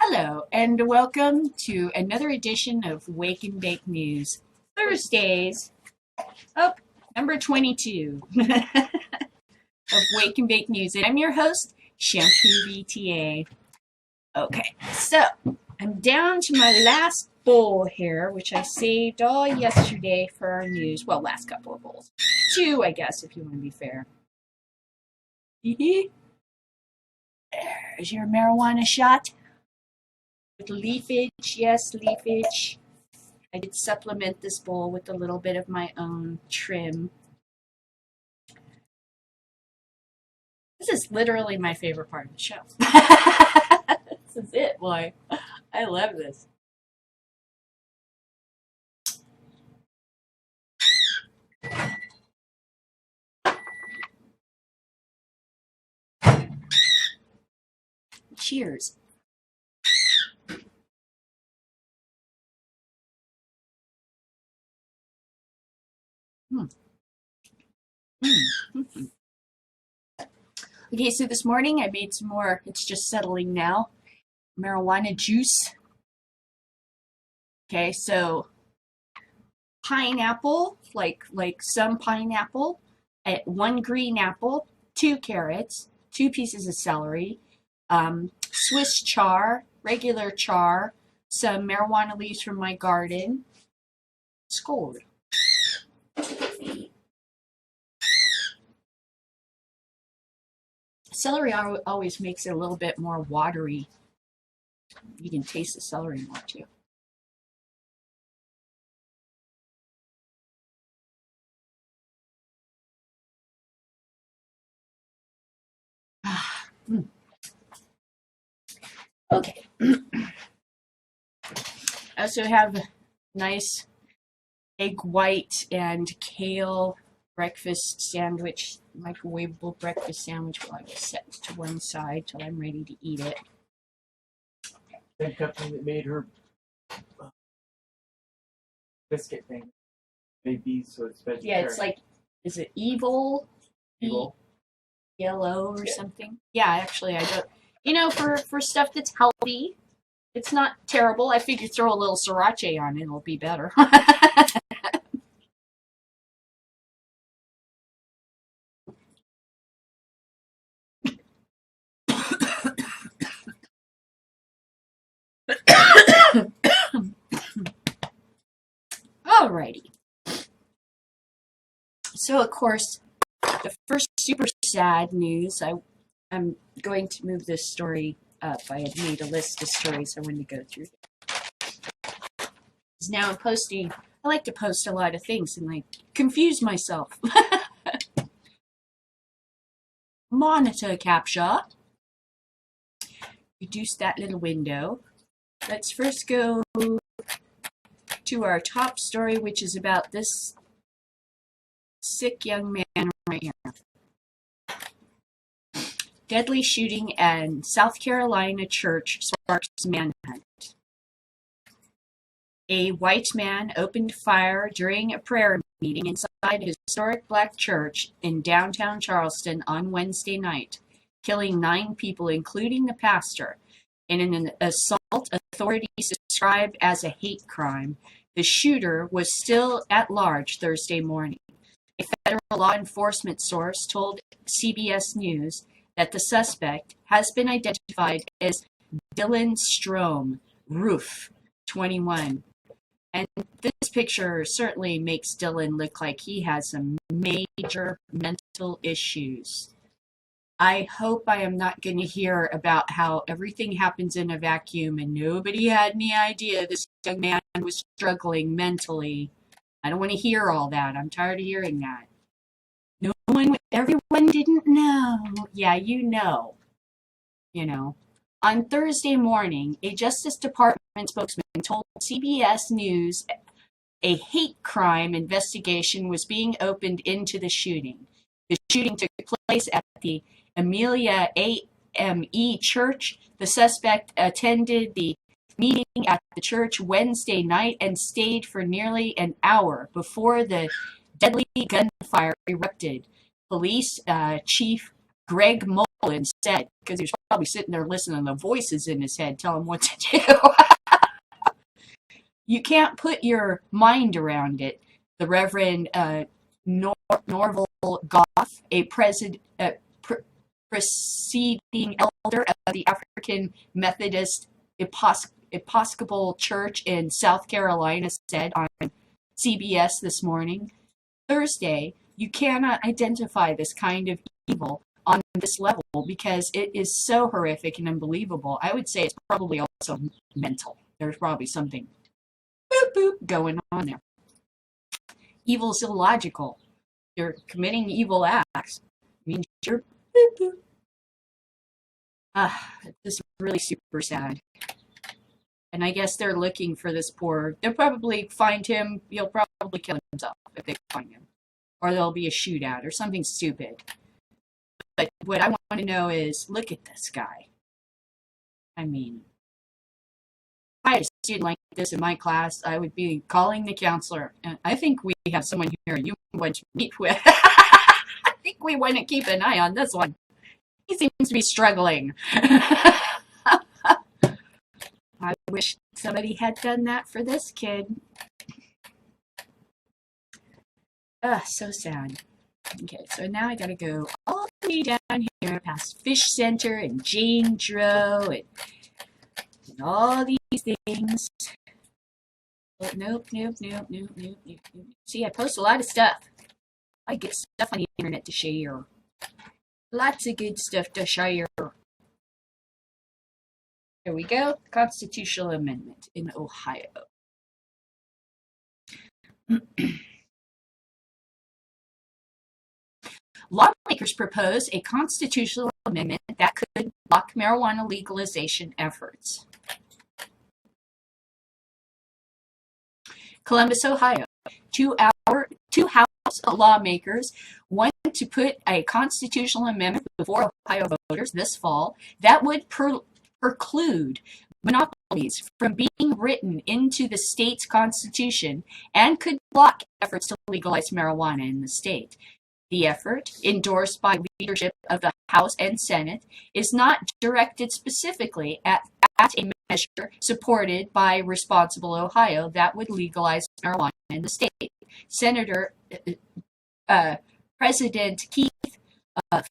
Hello, and welcome to another edition of Wake and Bake News. Thursdays, number 22 of Wake and Bake News. And I'm your host, Shampoo VTA. Okay, so I'm down to my last bowl here, which I saved all yesterday for our news. Well, last couple of bowls. 2, I guess, if you want to be fair. There's your marijuana shot. With leafage, yes, leafage. I did supplement this bowl with a little bit of my own trim. This is literally my favorite part of the show. This is it, boy. I love this. Cheers. Okay, so this morning I made some more, it's just settling now, marijuana juice. Okay, so pineapple, like some pineapple, 1 green apple, 2 carrots, 2 pieces of celery, Swiss char, regular char, some marijuana leaves from my garden. Skål. Celery always makes it a little bit more watery. You can taste the celery more too. Okay. I also have nice egg white and kale breakfast sandwich, microwavable breakfast sandwich. Well, I will set to one side till I'm ready to eat it. Same company that made her biscuit thing. Made these, so it's vegetarian. Yeah, it's like, is it Evil? Evil? Yellow or something? Yeah, actually, I don't. You know, for stuff that's healthy, it's not terrible. I figure throw a little sriracha on it, it'll be better. Alrighty. So, of course, the first super sad news, I'm going to move this story up. I had made a list of stories I wanted to go through. Now I'm posting, I like to post a lot of things and like confuse myself. Monitor capture. Reduce that little window. Let's first go to our top story, which is about this sick young man right here. Deadly shooting at South Carolina church sparks manhunt. A white man opened fire during a prayer meeting inside a historic black church in downtown Charleston on Wednesday night, killing 9 people, including the pastor, in an assault authorities described as a hate crime. The shooter was still at large Thursday morning. A federal law enforcement source told CBS News that the suspect has been identified as Dylan Strome, Roof, 21. And this picture certainly makes Dylan look like he has some major mental issues. I hope I am not going to hear about how everything happens in a vacuum and nobody had any idea this young man was struggling mentally. I don't want to hear all that. I'm tired of hearing that. Everyone didn't know. Yeah, you know. You know. On Thursday morning, a Justice Department spokesman told CBS News a hate crime investigation was being opened into the shooting. The shooting took place at the Amelia AME Church. The suspect attended the meeting at the church Wednesday night and stayed for nearly an hour before the deadly gunfire erupted. Police Chief Greg instead, because he was probably sitting there listening to the voices in his head tell him what to do. You can't put your mind around it. The Reverend Norval Goff, a preceding elder of the African Methodist Episcopal Church in South Carolina, said on CBS this morning, Thursday, you cannot identify this kind of evil on this level because it is so horrific and unbelievable. I would say it's probably also mental. There's probably something boop, boop, going on there. Evil is illogical. You're committing evil acts. It means you're boop, boop. This is really super sad. And I guess they're looking for this poor. They'll probably find him. He'll probably kill himself if they find him. Or there'll be a shootout or something stupid. But what I want to know is, look at this guy. I mean, if I had a student like this in my class, I would be calling the counselor. And I think we have someone here you want to meet with. I think we want to keep an eye on this one. He seems to be struggling. I wish somebody had done that for this kid. So sad. Okay, so now I gotta go all the way down here past Fish Center and Jane Drow and all these things. Oh, nope. See, I post a lot of stuff. I get stuff on the internet to share. Lots of good stuff to share. Here we go. Constitutional amendment in Ohio. Lawmakers propose a constitutional amendment that could block marijuana legalization efforts. Columbus, Ohio. Two House lawmakers want to put a constitutional amendment before Ohio voters this fall that would preclude monopolies from being written into the state's constitution and could block efforts to legalize marijuana in the state. The effort, endorsed by leadership of the House and Senate, is not directed specifically at a measure supported by Responsible Ohio that would legalize marijuana in the state. President Keith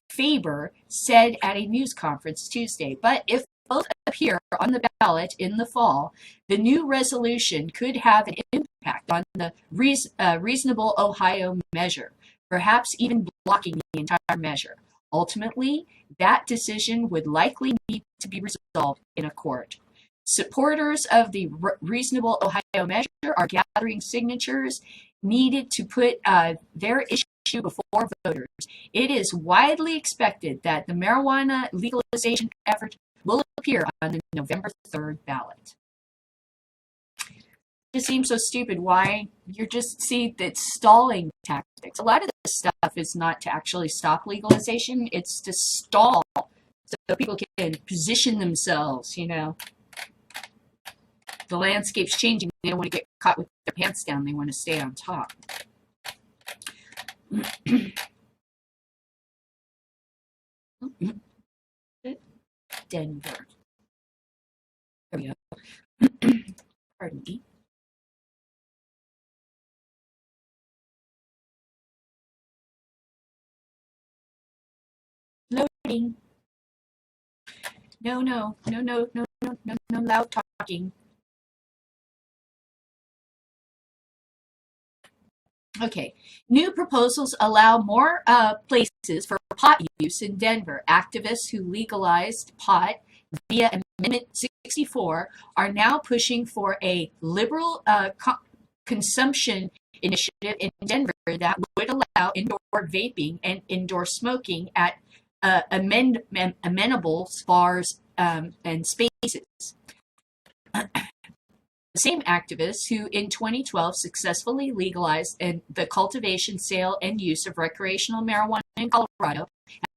Faber said at a news conference Tuesday, but if both appear on the ballot in the fall, the new resolution could have an impact on the Reasonable Ohio measure, perhaps even blocking the entire measure. Ultimately, that decision would likely need to be resolved in a court. Supporters of the Reasonable Ohio measure are gathering signatures needed to put their issue before voters. It is widely expected that the marijuana legalization effort will appear on the November 3rd ballot. It just seems so stupid. Why? You're just, see, that stalling tactics. A lot of this stuff is not to actually stop legalization. It's to stall so people can position themselves, you know. The landscape's changing. They don't want to get caught with their pants down. They want to stay on top. Denver. There we go. Pardon me. Loading. No loud talking. Okay, new proposals allow more places for pot use in Denver. Activists who legalized pot via Amendment 64 are now pushing for a liberal consumption initiative in Denver that would allow indoor vaping and indoor smoking at amenable bars and spaces. The same activists who in 2012 successfully legalized the cultivation, sale, and use of recreational marijuana in Colorado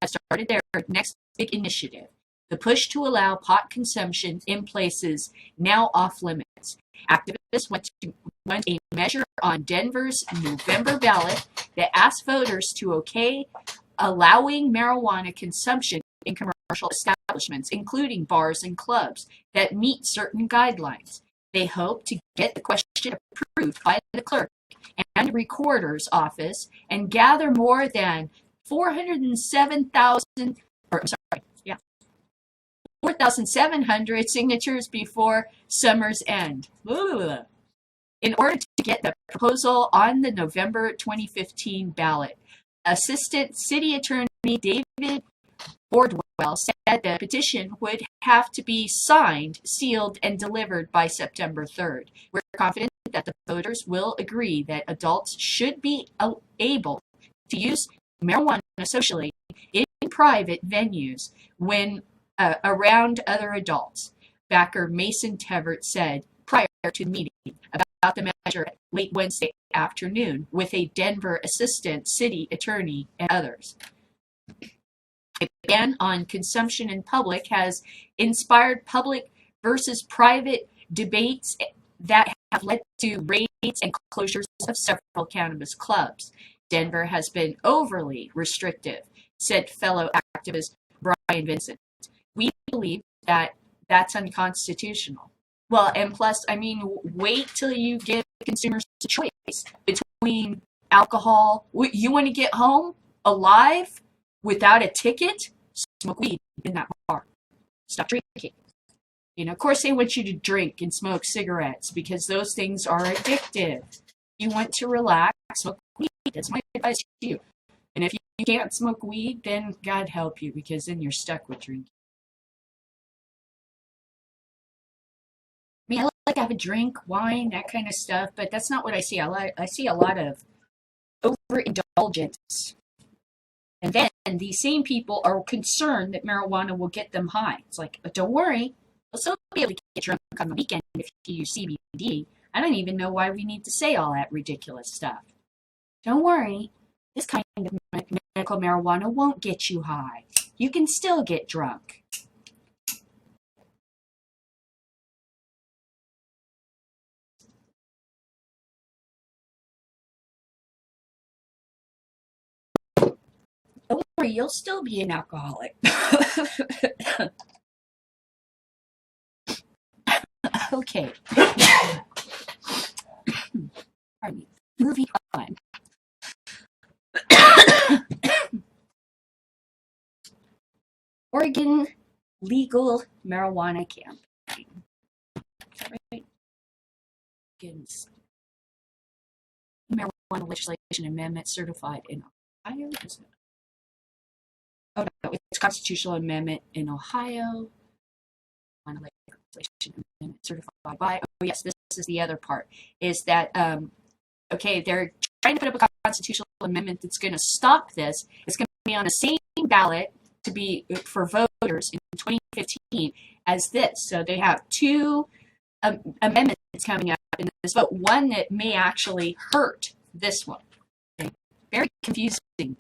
have started their next big initiative, the push to allow pot consumption in places now off limits. Activists want a measure on Denver's November ballot that asks voters to okay allowing marijuana consumption in commercial establishments, including bars and clubs, that meet certain guidelines. They hope to get the question approved by the clerk and recorder's office and gather more than 4,700 signatures before summer's end. In order to get the proposal on the November 2015 ballot, Assistant City Attorney David Bordwell said the petition would have to be signed, sealed, and delivered by September 3rd. We're confident that the voters will agree that adults should be able to use marijuana socially in private venues when around other adults, backer Mason Tevert said prior to the meeting about the measure late Wednesday afternoon with a Denver assistant city attorney and others. A ban on consumption in public has inspired public versus private debates that have led to raids and closures of several cannabis clubs. Denver has been overly restrictive, said fellow activist Brian Vincent. We believe that that's unconstitutional. Well, and plus, I mean, wait till you give consumers a choice between alcohol. You want to get home alive without a ticket? Smoke weed in that bar. Stop drinking. You know, of course, they want you to drink and smoke cigarettes because those things are addictive. You want to relax, smoke weed. That's my advice to you. And if you can't smoke weed, then God help you, because then you're stuck with drinking. I mean, I like to have a drink, wine, that kind of stuff, but that's not what I see. I see a lot of overindulgence. And then these same people are concerned that marijuana will get them high. It's like, but don't worry, you'll still be able to get drunk on the weekend if you use CBD. I don't even know why we need to say all that ridiculous stuff. Don't worry, this kind of medical marijuana won't get you high. You can still get drunk. Don't worry, you'll still be an alcoholic. Okay. Pardon me. Moving on. Oregon legal marijuana campaign. Is that right? Oregon's marijuana legislation amendment certified in Ohio. Oh no, it's constitutional amendment in Ohio. Legislation amendment certified by. Oh yes, this is the other part. Is that okay? They're trying to put up a constitutional amendment that's going to stop this. It's going to be on the same ballot to be for voters in 2015 as this. So they have two amendments coming up in this vote. One that may actually hurt this one. Okay. Very confusing.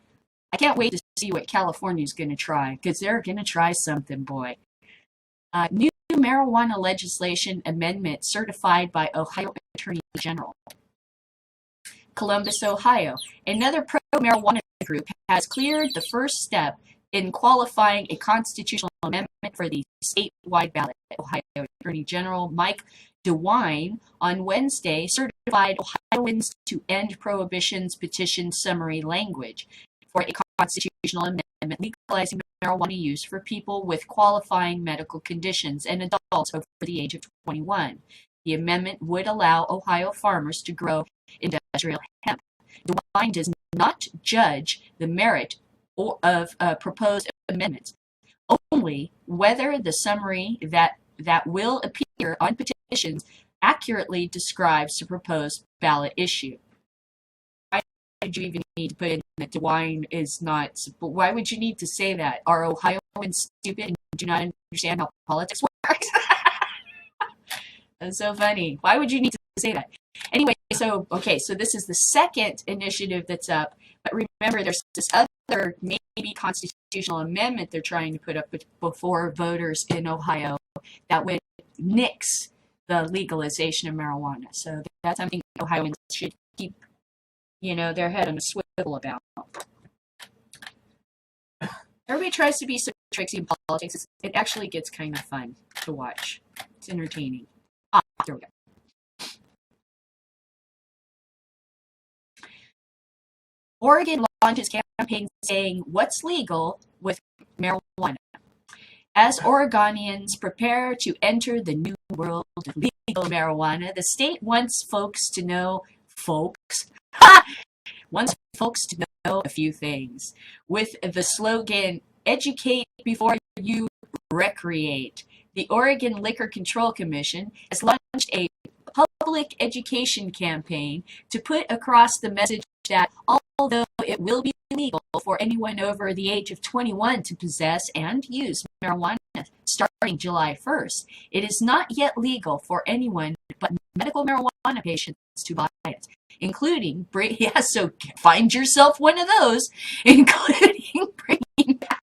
I can't wait to see what California's going to try, because they're going to try something, boy. New marijuana legislation amendment certified by Ohio Attorney General. Columbus, Ohio. Another pro-marijuana group has cleared the first step in qualifying a constitutional amendment for the statewide ballot. Ohio Attorney General Mike DeWine on Wednesday certified Ohioans to end prohibition's petition summary language for a constitutional amendment legalizing marijuana use for people with qualifying medical conditions and adults over the age of 21. The amendment would allow Ohio farmers to grow industrial hemp. DeWine does not judge the merit of proposed amendments, only whether the summary that will appear on petitions accurately describes the proposed ballot issue. Why did you even need to put in that DeWine is not? Why would you need to say that? Are Ohioans stupid and do not understand how politics works? That's so funny. Why would you need to say that? Anyway, so this is the second initiative that's up. But remember, there's this other maybe constitutional amendment they're trying to put up before voters in Ohio that would nix the legalization of marijuana. So that's something Ohioans should keep, their head on a swivel about. everybody tries to be so tricksy in politics. It actually gets kind of fun to watch. It's entertaining. There we go. Oregon launches campaign saying, "What's legal with marijuana?" As Oregonians prepare to enter the new world of legal marijuana, the state wants folks to know a few things. With the slogan, "Educate before you recreate," the Oregon Liquor Control Commission has launched a public education campaign to put across the message that although it will be legal for anyone over the age of 21 to possess and use marijuana starting July 1st, it is not yet legal for anyone but medical marijuana patients to buy it, including, so find yourself one of those, including bringing back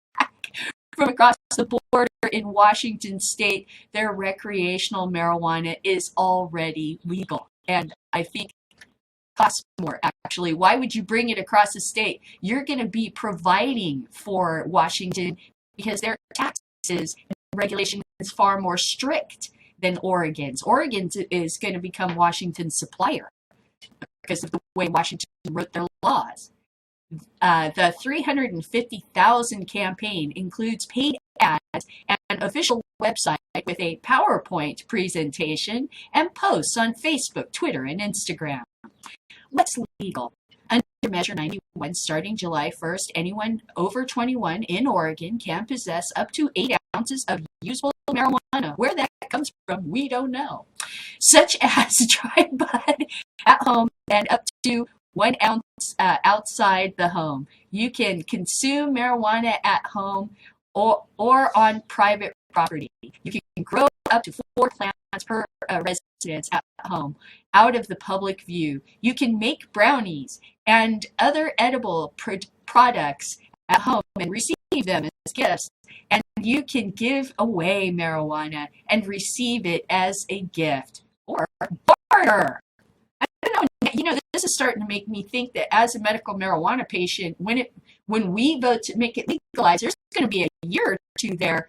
from across the border in Washington state, their recreational marijuana is already legal. And I think costs more, actually. Why would you bring it across the state? You're going to be providing for Washington because their taxes and regulation is far more strict than Oregon's. Oregon's is going to become Washington's supplier because of the way Washington wrote their laws. The 350,000 campaign includes paid ads and an official website with a PowerPoint presentation and posts on Facebook, Twitter, and Instagram. What's legal? Under Measure 91, starting July 1st, anyone over 21 in Oregon can possess up to 8 ounces of usable marijuana. Where that comes from, we don't know. Such as dry bud at home and up to 1 ounce outside the home. You can consume marijuana at home or on private property. You can grow up to 4 plants per residence at home, out of the public view. You can make brownies and other edible products at home and receive them as gifts. And you can give away marijuana and receive it as a gift or barter. I don't know, this is starting to make me think that as a medical marijuana patient, when we vote to make it legalized, there's going to be a year or two there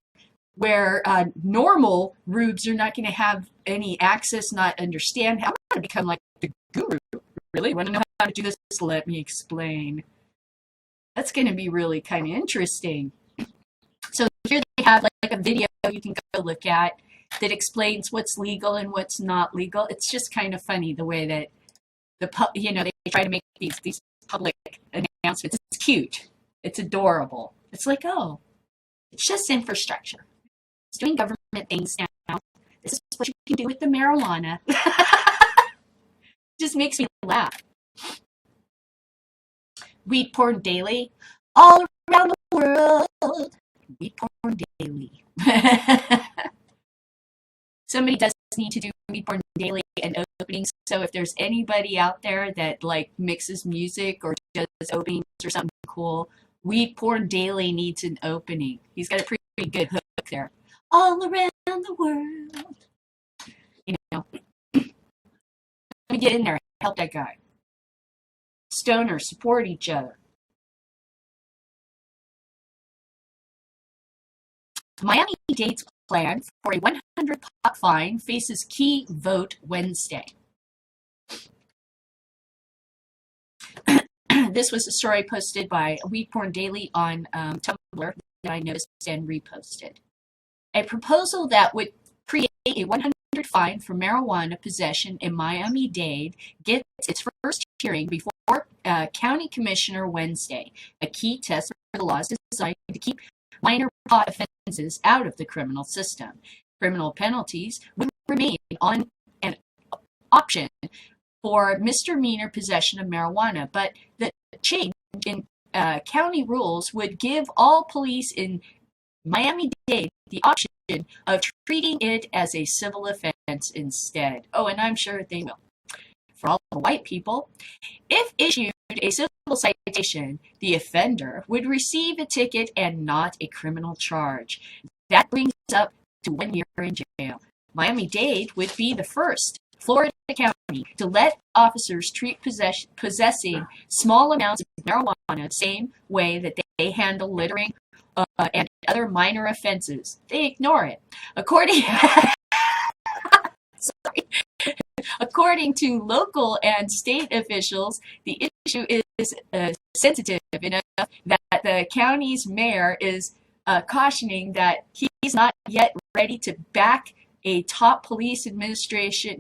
where normal rubes are not going to have any access, not understand. I'm going to become like the guru. Really? Want to know how to do this? Let me explain. That's going to be really kind of interesting. So here they have like a video you can go look at that explains what's legal and what's not legal. It's just kind of funny the way that they try to make these public announcements. It's cute. It's adorable. It's like, oh, it's just infrastructure. It's doing government things now. This is what you can do with the marijuana. Just makes me laugh. Weed porn daily, all around the world. Weed porn daily. Somebody does need to do weed porn daily and openings. So if there's anybody out there that like mixes music or does openings or something cool, Weed Porn Daily needs an opening. He's got a pretty good hook there. All around the world. Let me get in there and help that guy. Stoners support each other. Miami-Dade's plan for a 100 pot fine faces key vote Wednesday. This was a story posted by Weed Porn Daily on Tumblr that I noticed and reposted. A proposal that would create a 100 fine for marijuana possession in Miami-Dade gets its first hearing before County Commissioner Wednesday, a key test for the laws designed to keep minor pot offenses out of the criminal system. Criminal penalties would remain on an option for misdemeanor possession of marijuana, but the change in county rules would give all police in Miami-Dade the option of treating it as a civil offense instead. Oh, and I'm sure they will. For all the white people, if issued a civil citation, the offender would receive a ticket and not a criminal charge. That brings up to 1 year in jail. Miami-Dade would be the first Florida county to let officers treat possessing small amounts of marijuana the same way that they handle littering and other minor offenses. They ignore it. According According to local and state officials, the issue is sensitive enough that the county's mayor is cautioning that he's not yet ready to back a top police administrator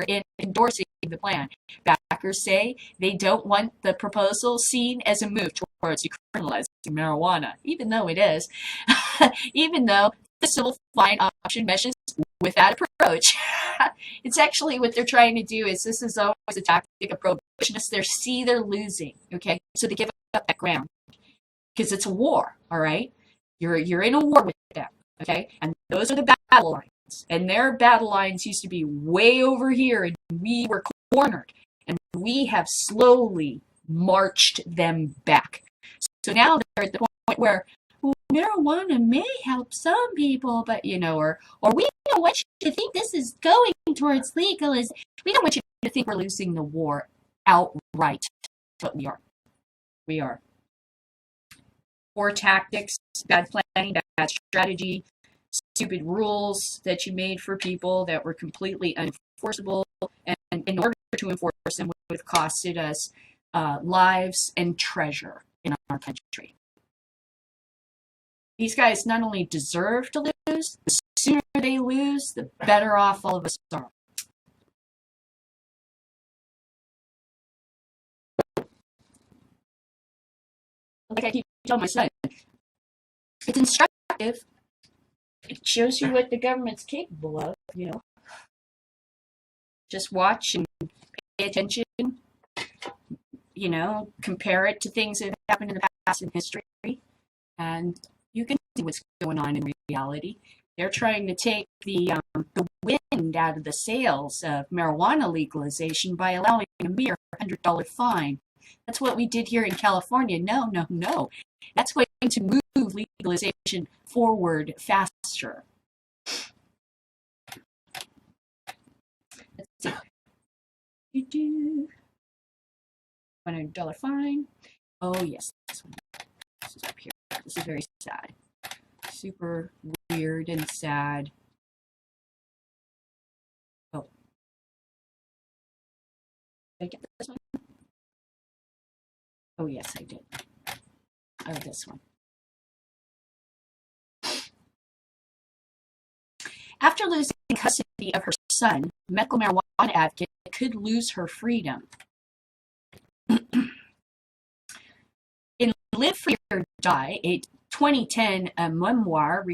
in endorsing the plan. Backers say they don't want the proposal seen as a move towards decriminalizing marijuana, even though it is, even though the civil fine option meshes with that approach. It's actually what they're trying to do is this is always a tactic of prohibitionists. They're losing, okay? So they give up that ground because it's a war, all right? You're in a war with them, okay? And those are the battle lines. And their battle lines used to be way over here, and we were cornered. And we have slowly marched them back. So now they're at the point where marijuana may help some people, but or we don't want you to think this is going towards legalism. We don't want you to think we're losing the war outright. But we are. We are. Poor tactics, bad planning, bad strategy, stupid rules that you made for people that were completely unenforceable, and in order to enforce them would have costed us lives and treasure in our country. These guys not only deserve to lose, the sooner they lose, the better off all of us are. Like I keep telling my son, it's instructive. It shows you what the government's capable of, Just watch and pay attention, compare it to things that have happened in the past in history, and you can see what's going on in reality. They're trying to take the wind out of the sails of marijuana legalization by allowing a mere $100 fine. That's what we did here in California. No. That's going to move legalization forward faster. Let's see. $100 fine. Oh, yes. This one. This is up here. This is very sad. Super weird and sad. Oh. Did I get this one? Oh, yes, I did. Oh, this one. After losing custody of her son, medical marijuana advocate could lose her freedom. In Live Free or Die, a 2010 memoir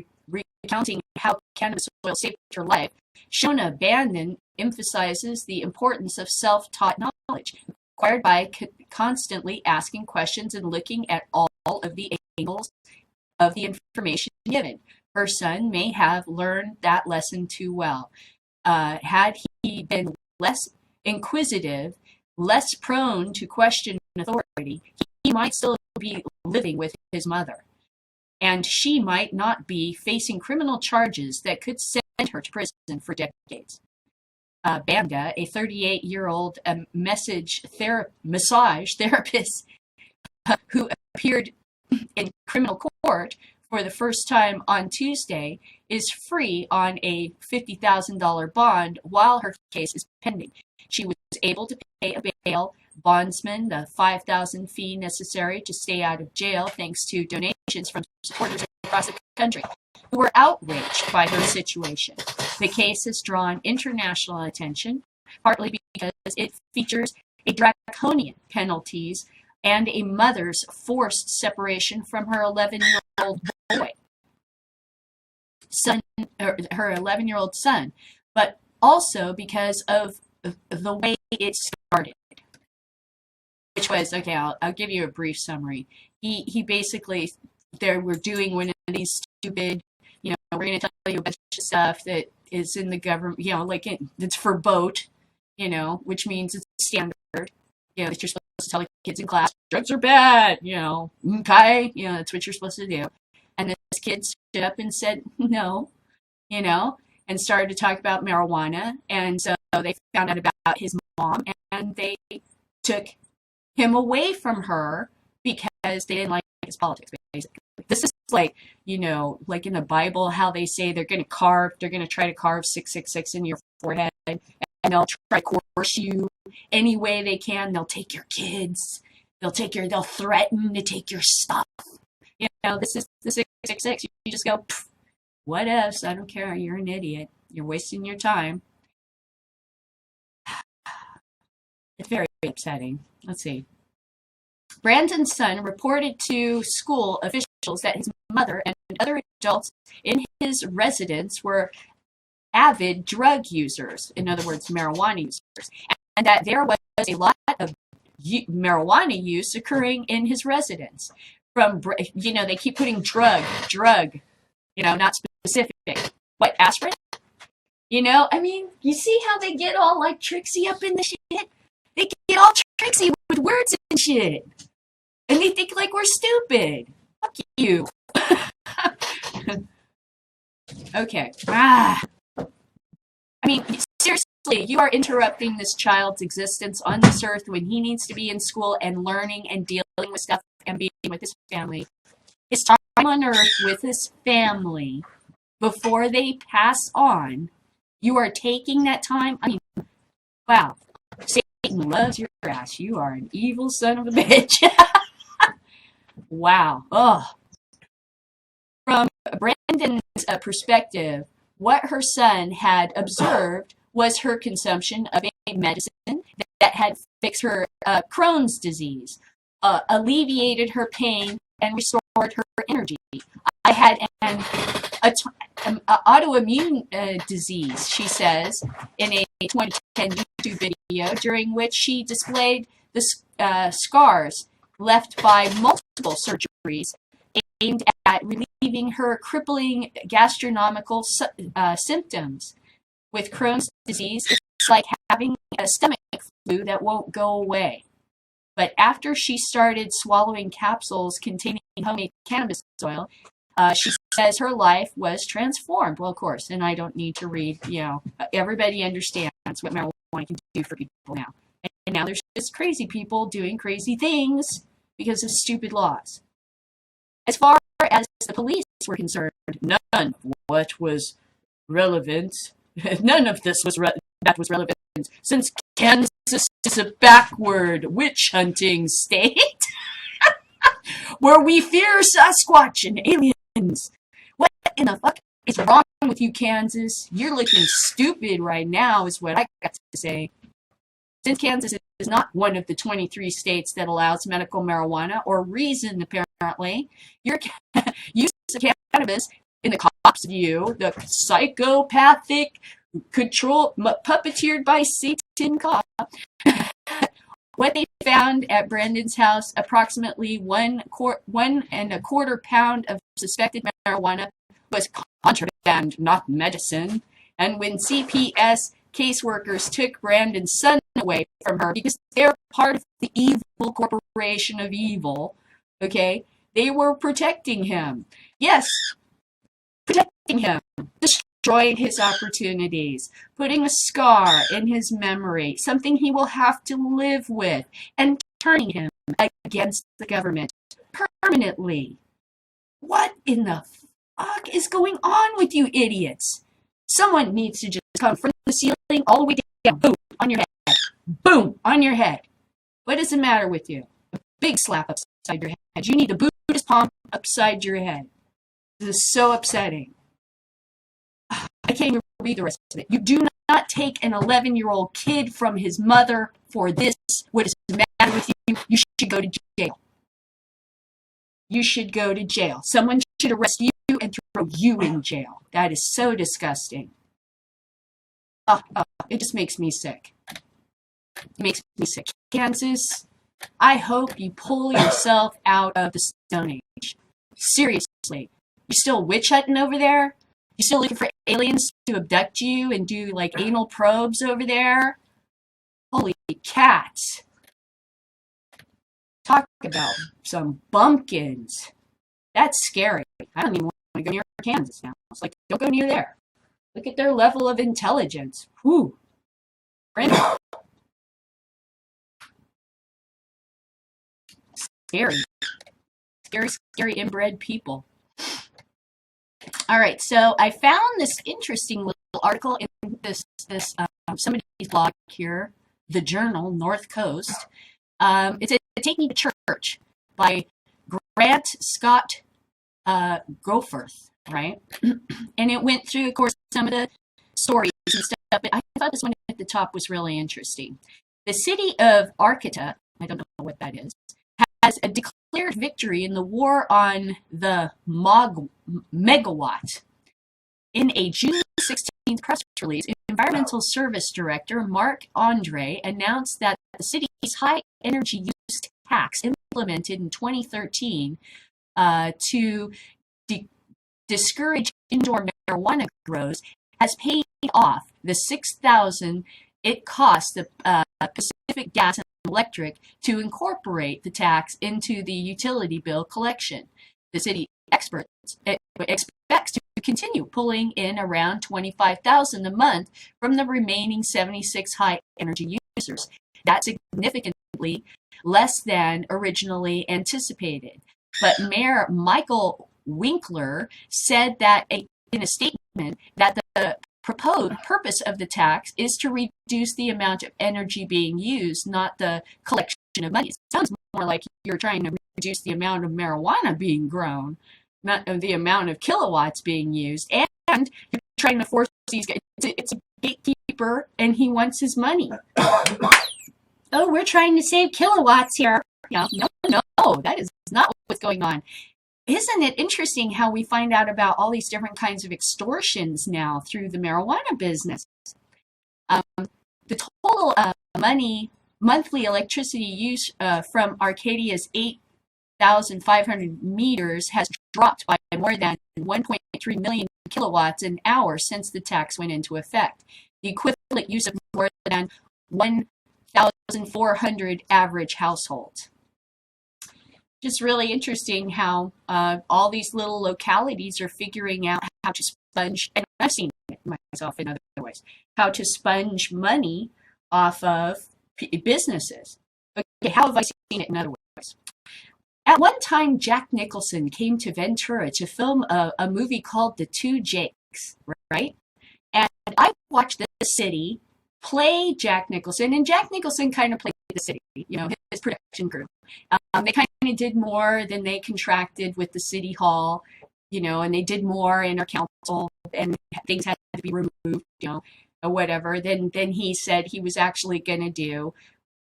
recounting how cannabis oil saved her life, Shona Bandon emphasizes the importance of self-taught knowledge, acquired by constantly asking questions and looking at all of the angles of the information given. Her son may have learned that lesson too well. Had he been less inquisitive, less prone to question authority, he might still be living with his mother. And she might not be facing criminal charges that could send her to prison for decades. Banda, a 38-year-old massage therapist who appeared in criminal court for the first time on Tuesday, is free on a $50,000 bond while her case is pending. She was able to pay a bail bondsman the $5,000 fee necessary to stay out of jail thanks to donations from supporters across the country who were outraged by her situation. The case has drawn international attention, partly because it features a draconian penalties and a mother's forced separation from her 11-year-old boy, her 11-year-old son, but also because of the way it started, which was, okay, I'll give you a brief summary. He basically, they were doing one of these stupid, we're going to tell you a bunch of stuff that is in the government, it's verboten, which means it's standard, that you're supposed to tell the kids in class, drugs are bad, okay, that's what you're supposed to do. And this kid stood up and said, no, and started to talk about marijuana. And so they found out about his mom, and they took him away from her because they didn't like his politics, basically. This is like, like in the Bible, how they say they're going to try to carve 666 in your forehead, and they'll try to coerce you any way they can. They'll take your kids. They'll threaten to take your stuff. This is the 666. You just go, what else? I don't care. You're an idiot. You're wasting your time. It's very upsetting. Let's see. Brandon's son reported to school officials that his mother and other adults in his residence were avid drug users, in other words, marijuana users, and that there was a lot of marijuana use occurring in his residence. They keep putting drug, not specific. What, aspirin? You see how they get all like tricksy up in the shit? They get all tricksy with words and shit. And they think like we're stupid. Fuck you. Okay. Seriously, you are interrupting this child's existence on this earth when he needs to be in school and learning and dealing with stuff and being with his family. His time on earth with his family before they pass on, you are taking that time. Wow. Satan loves your ass. You are an evil son of a bitch. Wow. Oh. From Brandon's perspective, what her son had observed was her consumption of a medicine that had fixed her Crohn's disease, alleviated her pain, and restored her energy. I had an autoimmune disease, she says, in a 2010 YouTube video, during which she displayed the scars left by multiple surgeries aimed at relieving her crippling gastronomical symptoms. With Crohn's disease, it's like having a stomach flu that won't go away. But after she started swallowing capsules containing homemade cannabis oil, she says her life was transformed. Well, of course, and I don't need to read, everybody understands what marijuana can do for people now. And now there's just crazy people doing crazy things because of stupid laws. As far as the police were concerned, none of what was relevant, none of this was that was relevant, since Kansas is a backward witch hunting state where we fear Sasquatch and aliens. What in the fuck is wrong with you, Kansas? You're looking stupid right now, is what I got to say. Since Kansas is not one of the 23 states that allows medical marijuana, or reason apparently, your use of cannabis in the cops' view, the psychopathic, puppeteered by Satan cop. What they found at Brandon's house, approximately 1.25 pounds of suspected marijuana, was contraband, not medicine. And when CPS caseworkers took Brandon's son away from her because they're part of the evil corporation of evil, okay, they were protecting him. Yes, protecting him, destroying his opportunities, putting a scar in his memory, something he will have to live with, and turning him against the government permanently. What in the fuck is going on with you idiots? Someone needs to just come from the ceiling all the way down, boom, on your head. Boom, on your head. What is the matter with you? A big slap upside your head. You need a Buddhist palm upside your head. This is so upsetting. I can't even read the rest of it. You do not take an 11-year-old kid from his mother for this. What is the matter with you? You should go to jail. You should go to jail. Someone should arrest you and throw you in jail. That is so disgusting. It just makes me sick. It makes me sick. Kansas, I hope you pull yourself out of the Stone Age. Seriously. You still witch hunting over there? You still looking for aliens to abduct you and do like anal probes over there? Holy cats. Talk about some bumpkins. That's scary. I don't even want to go near Kansas now. It's like, don't go near there. Look at their level of intelligence. Whew. Scary. Scary, scary inbred people. All right, so I found this interesting little article in this somebody's blog here, the Journal North Coast. It's a Take Me to Church by Grant Scott Goforth, right? And it went through, of course, some of the stories and stuff, but I thought this one at the top was really interesting. The city of Arcata, I don't know what that is, has declared victory in the war on the megawatt. In a June 16th press release, Environmental Service Director Mark Andre announced that the city's high energy use tax implemented in 2013 to discourage indoor marijuana grows has paid off the $6,000 it cost the Pacific Gas and Electric to incorporate the tax into the utility bill collection. The city expects to continue pulling in around $25,000 a month from the remaining 76 high energy users. That's significantly less than originally anticipated. But Mayor Michael Winkler said that in a statement that the proposed purpose of the tax is to reduce the amount of energy being used, not the collection of money. It sounds more like you're trying to reduce the amount of marijuana being grown, not the amount of kilowatts being used, and you're trying to force these guys. It's a gatekeeper, and he wants his money. Oh, we're trying to save kilowatts here. No, that is not what's going on. Isn't it interesting how we find out about all these different kinds of extortions now through the marijuana business? The total monthly electricity use from Arcadia's 8,500 meters has dropped by more than 1.3 million kilowatts an hour since the tax went into effect. The equivalent use of more than 1,400 average households. Just really interesting how all these little localities are figuring out how to sponge, and I've seen it myself in other ways, how to sponge money off of businesses. Okay, how have I seen it in other ways? At one time, Jack Nicholson came to Ventura to film a movie called The Two Jakes, right? And I watched the city play Jack Nicholson, and Jack Nicholson kind of played the city, his production crew. They kind of did more than they contracted with the city hall, and they did more in our council, and things had to be removed, or whatever. Then he said he was actually going to do,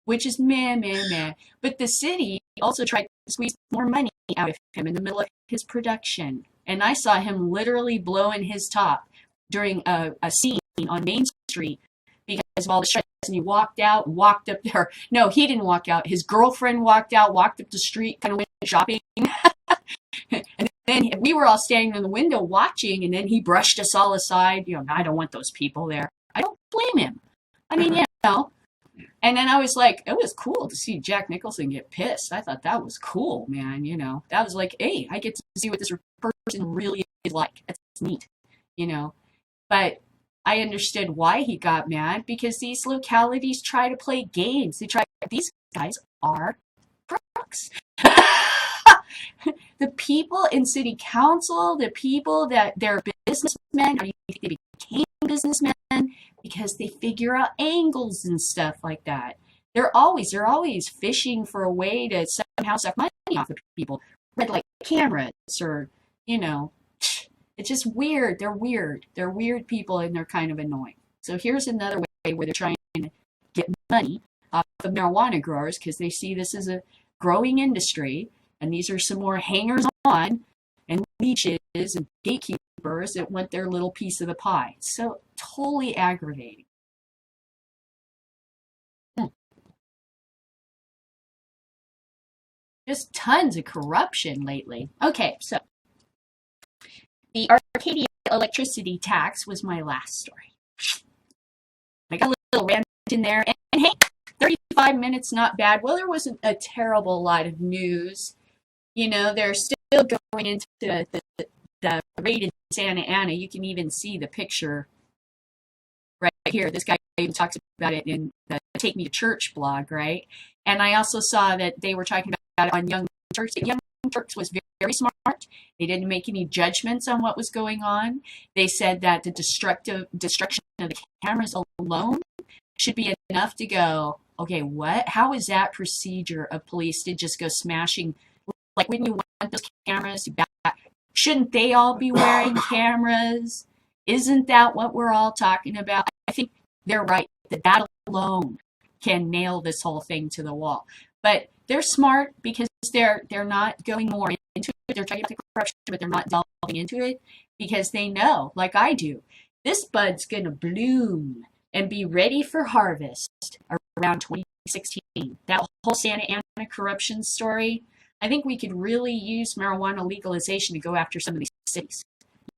which is meh. But the city also tried to squeeze more money out of him in the middle of his production. And I saw him literally blowing his top during a scene on Main Street because of all the stress. And he walked up there. No, he didn't walk out. His girlfriend walked up the street, kind of went shopping. And then we were all standing in the window watching, and then he brushed us all aside. I don't want those people there. I don't blame him. I mean, And then I was like, it was cool to see Jack Nicholson get pissed. I thought that was cool, man. That was like, hey, I get to see what this person really is like. That's neat, But I understood why he got mad, because these localities try to play games. These guys are crooks. The people in city council, the people that they're businessmen, or you think they became businessmen because they figure out angles and stuff like that. They're always fishing for a way to somehow suck money off of people. Red light cameras, or it's just weird. They're weird. They're weird people, and they're kind of annoying. So here's another way where they're trying to get money off of marijuana growers, because they see this as a growing industry, and these are some more hangers-on and leeches and gatekeepers that want their little piece of the pie. So totally aggravating. Just tons of corruption lately. Okay, so the Arcadia electricity tax was my last story. I got a little rant in there, and hey, 35 minutes, not bad. Well, there wasn't a terrible lot of news. They're still going into the raid in Santa Ana. You can even see the picture right here. This guy even talks about it in the Take Me to Church blog, right? And I also saw that they were talking about it on Young Turks was very smart. They didn't make any judgments on what was going on. They said that the destruction of the cameras alone should be enough to go, okay, what? How is that procedure of police to just go smashing? Like, when you want those cameras back, shouldn't they all be wearing cameras? Isn't that what we're all talking about? I think they're right. That alone can nail this whole thing to the wall. But they're smart because they're not going more into it. They're trying to get the corruption, but they're not delving into it because they know, like I do, this bud's going to bloom and be ready for harvest around 2016. That whole Santa Ana corruption story, I think we could really use marijuana legalization to go after some of these cities,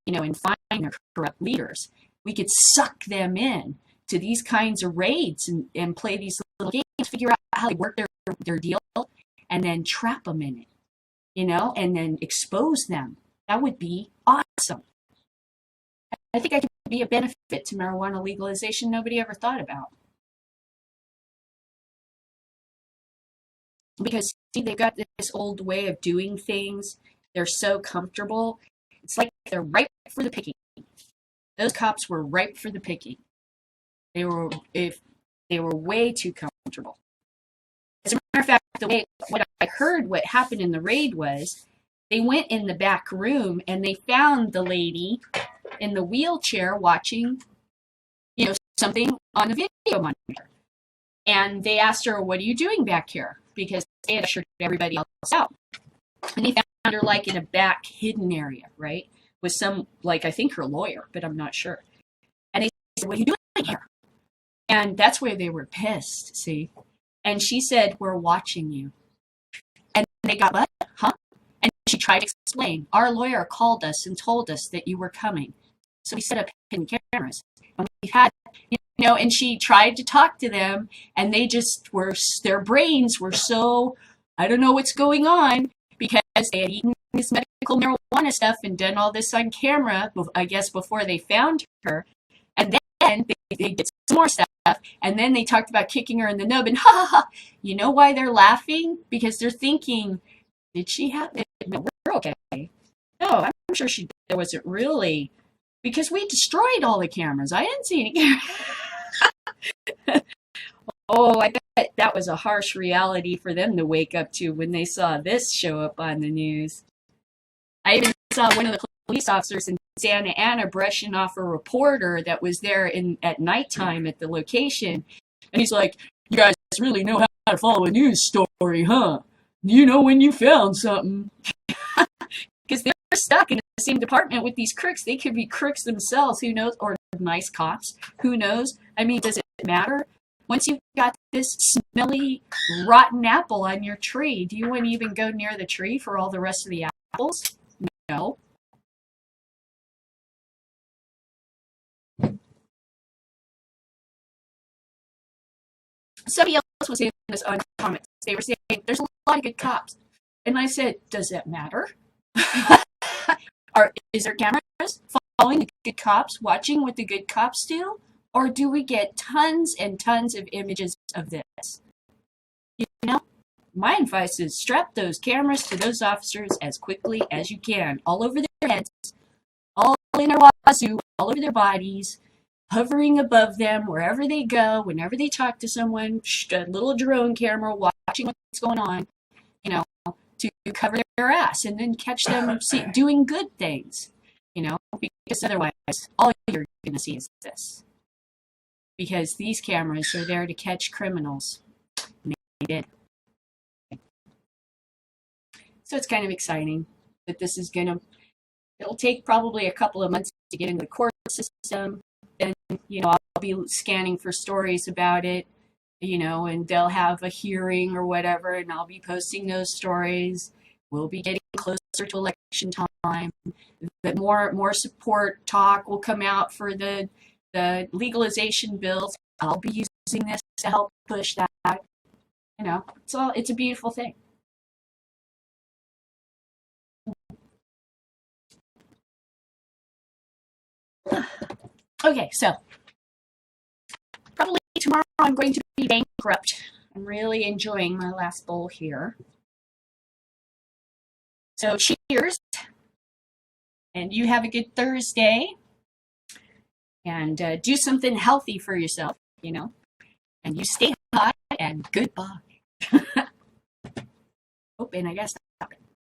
and find their corrupt leaders. We could suck them in to these kinds of raids and play these little games, figure out how they work their deal, and then trap them in it, and then expose them. That would be awesome. I think I could be a benefit to marijuana legalization nobody ever thought about. Because, see, they've got this old way of doing things. They're so comfortable. It's like they're ripe for the picking. Those cops were ripe for the picking. They were way too comfortable. As a matter of fact, what I heard what happened in the raid was they went in the back room and they found the lady in the wheelchair watching, something on the video monitor. And they asked her, "What are you doing back here?" Because they had ushered everybody else out. And they found her like in a back hidden area, right? With some, like, I think her lawyer, but I'm not sure. And they said, "What are you doing here?" And that's where they were pissed, see? And she said, "We're watching you." And they got, "What? Huh?" And she tried to explain. "Our lawyer called us and told us that you were coming. So we set up hidden cameras. And we had, and she tried to talk to them, and they just were, their brains were so, I don't know what's going on, because they had eaten this medical marijuana stuff and done all this on camera, I guess, before they found her. And then they did some more stuff, and then they talked about kicking her in the nub, and ha ha ha. You know why they're laughing? Because they're thinking, did she have it? No, we're okay. No, I'm sure there wasn't really, because we destroyed all the cameras. I didn't see any cameras. Oh, I bet that was a harsh reality for them to wake up to when they saw this show up on the news. I even saw one of the police officers in Santa Ana brushing off a reporter that was there at nighttime at the location. And he's like, "You guys really know how to follow a news story, huh? You know when you found something." Because they're stuck in the same department with these crooks. They could be crooks themselves, who knows, or nice cops, who knows? I mean, does it matter? Once you've got this smelly, rotten apple on your tree, do you want to even go near the tree for all the rest of the apples? No. Somebody else was saying this on comments. They were saying, "There's a lot of good cops." And I said, does that matter? Is there cameras following the good cops, watching what the good cops do? Or do we get tons and tons of images of this? My advice is strap those cameras to those officers as quickly as you can, all over their heads, all in their wazoo, all over their bodies, hovering above them wherever they go, whenever they talk to someone, a little drone camera watching what's going on, to cover their ass and then catch them doing good things, because otherwise all you're going to see is this. Because these cameras are there to catch criminals. And they did. So it's kind of exciting that this is it'll take probably a couple of months to get into the court system. Then, I'll be scanning for stories about it, and they'll have a hearing or whatever, and I'll be posting those stories. We'll be getting closer to election time. But more support talk will come out for the legalization bills. I'll be using this to help push that. It's a beautiful thing. Okay, so probably tomorrow I'm going to be bankrupt. I'm really enjoying my last bowl here. So cheers. And you have a good Thursday. And do something healthy for yourself, you know. And you stay hot and goodbye. Oh, and I guess